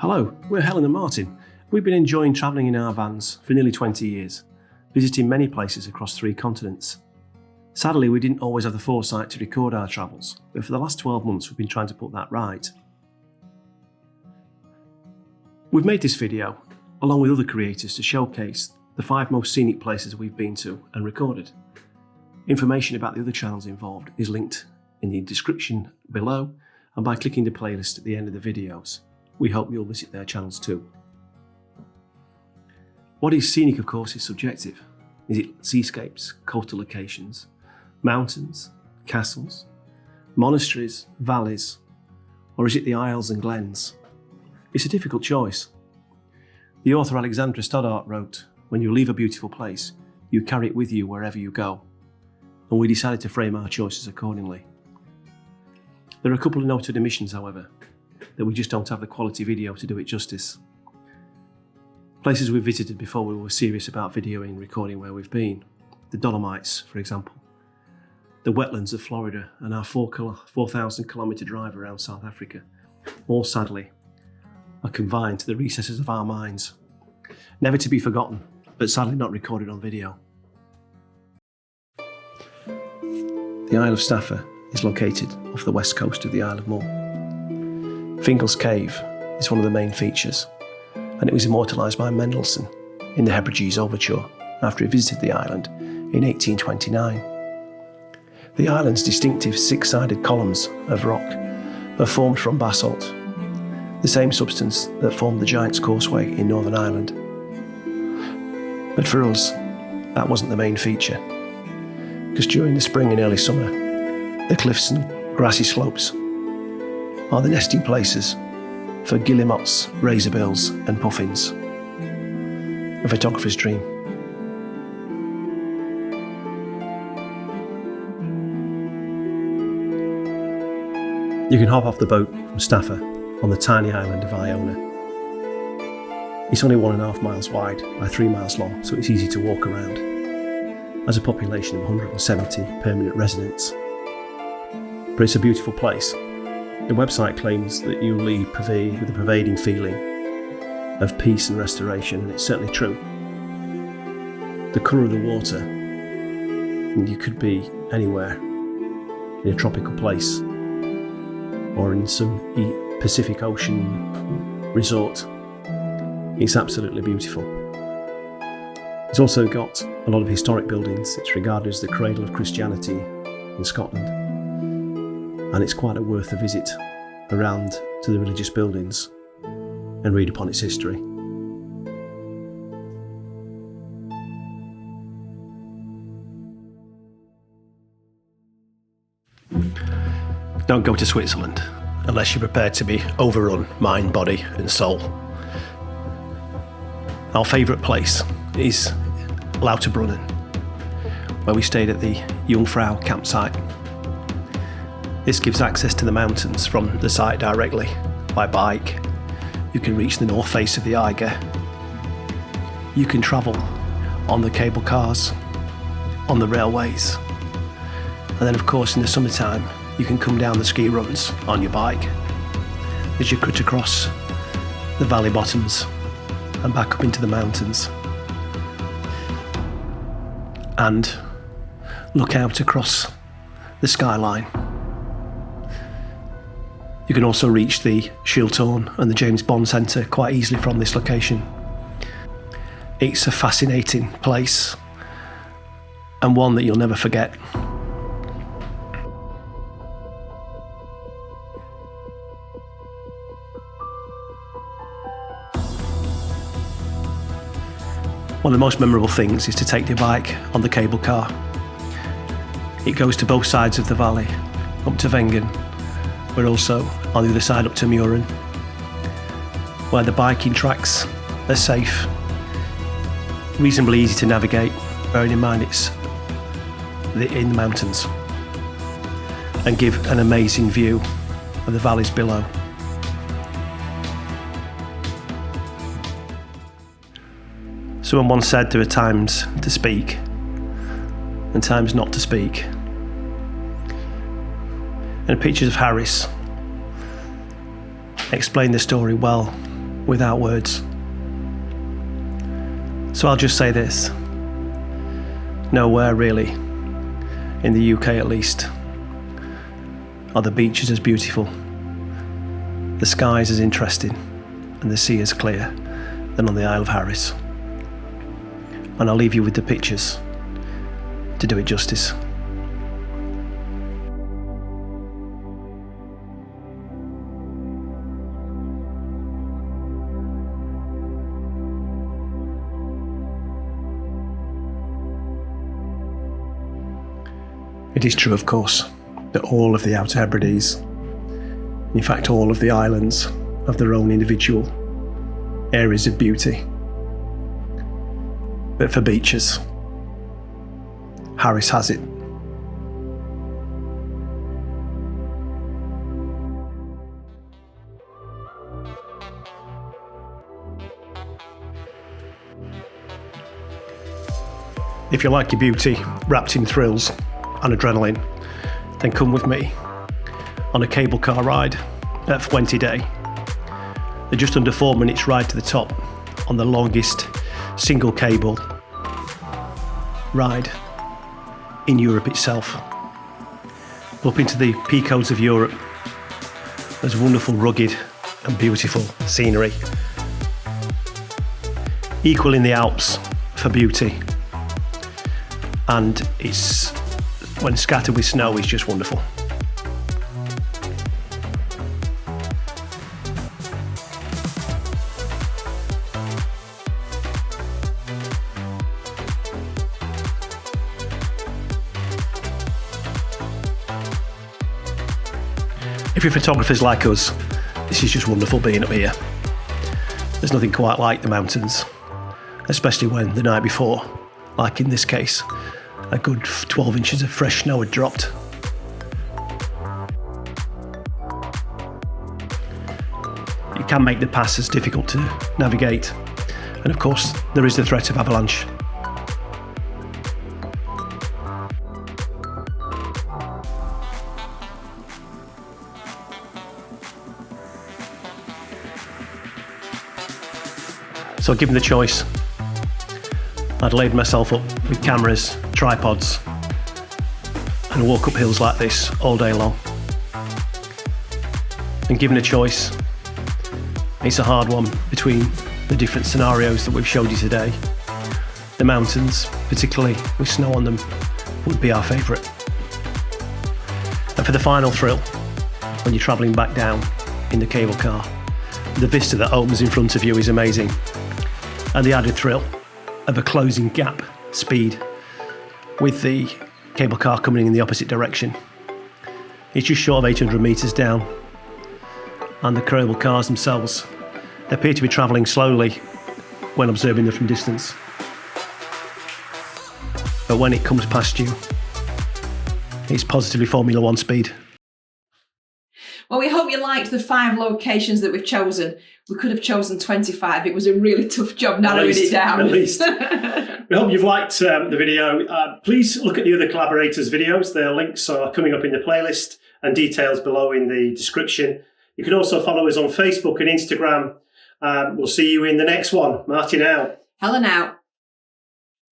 Hello, we're Helen and Martin. We've been enjoying travelling in our vans for nearly 20 years, visiting many places across 3 continents. Sadly, we didn't always have the foresight to record our travels, but for the last 12 months we've been trying to put that right. We've made this video, along with other creators, to showcase the 5 most scenic places we've been to and recorded. Information about the other channels involved is linked in the description below and by clicking the playlist at the end of the videos. We hope you'll visit their channels too. What is scenic, of course, is subjective. Is it seascapes, coastal locations, mountains, castles, monasteries, valleys, or is it the Isles and Glens? It's a difficult choice. The author Alexandra Stoddart wrote, "When you leave a beautiful place, you carry it with you wherever you go." And we decided to frame our choices accordingly. There are a couple of noted omissions, however, that we just don't have the quality video to do it justice. Places we've visited before we were serious about videoing and recording where we've been. The Dolomites, for example. The wetlands of Florida and our 4,000 kilometre drive around South Africa. All sadly are confined to the recesses of our minds. Never to be forgotten, but sadly not recorded on video. The Isle of Stafford is located off the west coast of the Isle of Mull. Fingal's Cave is one of the main features, and it was immortalised by Mendelssohn in the Hebrides Overture after he visited the island in 1829. The island's distinctive 6-sided columns of rock are formed from basalt, the same substance that formed the Giant's Causeway in Northern Ireland. But for us, that wasn't the main feature, because during the spring and early summer, the cliffs and grassy slopes are the nesting places for guillemots, razorbills and puffins. A photographer's dream. You can hop off the boat from Stafford on the tiny island of Iona. It's only 1.5 miles wide by 3 miles long, so it's easy to walk around. Has a population of 170 permanent residents. But it's a beautiful place. The website claims that you leave with a pervading feeling of peace and restoration, and it's certainly true. The colour of the water, and you could be anywhere in a tropical place or in some Pacific Ocean resort. It's absolutely beautiful. It's also got a lot of historic buildings. It's regarded as the cradle of Christianity in Scotland. And it's quite worth a visit around to the religious buildings and read upon its history. Don't go to Switzerland unless you're prepared to be overrun, mind, body and soul. Our favourite place is Lauterbrunnen, where we stayed at the Jungfrau campsite. This gives access to the mountains from the site directly by bike. You can reach the north face of the Eiger. You can travel on the cable cars, on the railways. And then of course in the summertime, you can come down the ski runs on your bike as you cut across the valley bottoms and back up into the mountains. And look out across the skyline. You can also reach the Shiltorn and the James Bond Centre quite easily from this location. It's a fascinating place and one that you'll never forget. One of the most memorable things is to take your bike on the cable car. It goes to both sides of the valley, up to Wengen. We're also on the other side up to Muren, where the biking tracks are safe, reasonably easy to navigate, bearing in mind it's in the mountains, and give an amazing view of the valleys below. Someone once said there are times to speak and times not to speak. And pictures of Harris explain the story well without words. So I'll just say this. Nowhere really, in the UK at least, are the beaches as beautiful, the skies as interesting, and the sea as clear than on the Isle of Harris. And I'll leave you with the pictures to do it justice. It is true, of course, that all of the Outer Hebrides, in fact all of the islands, have their own individual areas of beauty. But for beaches, Harris has it. If you like your beauty wrapped in thrills and adrenaline, then come with me on a cable car ride at Fuente Day. They're just under 4 minutes ride to the top on the longest single cable ride in Europe itself. Up into the peacodes of Europe, there's wonderful, rugged and beautiful scenery. Equal in the Alps for beauty, and it's, when scattered with snow, it's just wonderful. If you're photographers like us, this is just wonderful being up here. There's nothing quite like the mountains, especially when the night before, like in this case, a good 12 inches of fresh snow had dropped. It can make the passes difficult to navigate, and of course there is the threat of avalanche. So given the choice, I'd laid myself up with cameras, tripods, and walk up hills like this all day long. And given a choice, it's a hard one between the different scenarios that we've showed you today. The mountains, particularly with snow on them, would be our favourite. And for the final thrill, when you're travelling back down in the cable car, the vista that opens in front of you is amazing. And the added thrill of a closing gap speed with the cable car coming in the opposite direction. It's just short of 800 metres down, and the cable cars themselves appear to be travelling slowly when observing them from distance. But when it comes past you, it's positively Formula One speed. Well, we hope you liked the 5 locations that we've chosen. We could have chosen 25. It was a really tough job narrowing it down. At least. We hope you've liked the video. Please look at the other collaborators' videos. Their links are coming up in the playlist and details below in the description. You can also follow us on Facebook and Instagram. We'll see you in the next one. Martin out. Helen out.